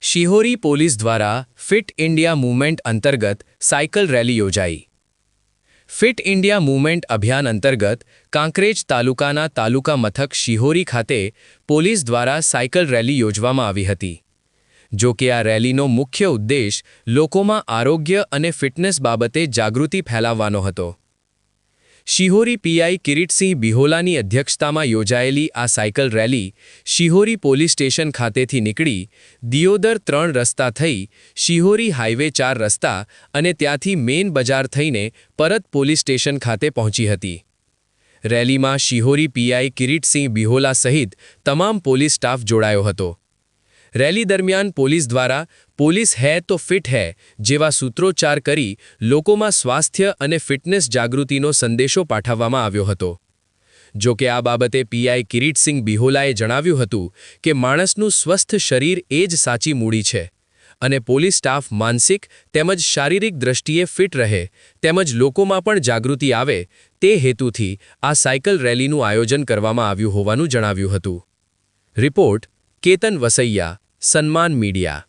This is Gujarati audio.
શિહોરી પોલીસ દ્વારા ફિટ ઇન્ડિયા મૂવમેન્ટ અંતર્ગત સાયકલ રેલી યોજાઈ। ફિટ ઇન્ડિયા મૂવમેન્ટ અભિયાન અંતર્ગત કાંકરેજ તાલુકાના તાલુકા મથક શિહોરી ખાતે પોલીસ દ્વારા સાયકલ રેલી યોજવામાં આવી હતી। જો કે આ રેલીનો મુખ્ય ઉદ્દેશ લોકોમાં આરોગ્ય અને ફિટનેસ બાબતે જાગૃતિ ફેલાવવાનો હતો। શિહોરી પીઆઈ કિરીટસિંહ બિહોલાની અધ્યક્ષતામાં યોજાયેલી આ cycle rally Shihori police station ખાતેથી નીકળી દિયોદર 3 રસ્તા થઈ શિહોરી હાઈવે 4 રસ્તા અને ત્યાંથી મેન બજાર થઈને પરત પોલીસ સ્ટેશન ખાતે પહોંચી હતી। રેલીમાં શિહોરી પીઆઈ કિરીટસિંહ બિહોલા સહિત તમામ પોલીસ સ્ટાફ જોડાયો હતો। રેલી દરમિયાન પોલીસ દ્વારા પોલીસ હૈ તો ફિટ હૈ જેવા સૂત્રોચ્ચાર કરી લોકોમાં સ્વાસ્થ્ય અને ફિટનેસ જાગૃતિનો સંદેશો પાઠવવામાં આવ્યો હતો। જો કે આ બાબતે પીઆઈ કિરીટસિંહ બિહોલાએ જણાવ્યું હતું કે માણસનું સ્વસ્થ શરીર એ જ સાચી મૂડી છે અને પોલીસ સ્ટાફ માનસિક તેમજ શારીરિક દ્રષ્ટિએ ફિટ રહે તેમજ લોકોમાં પણ જાગૃતિ આવે તે હેતુથી આ સાયકલ રેલીનું આયોજન કરવામાં આવ્યું હોવાનું જણાવ્યું હતું। રિપોર્ટ કેતન વસૈયા, સન્માન મીડિયા।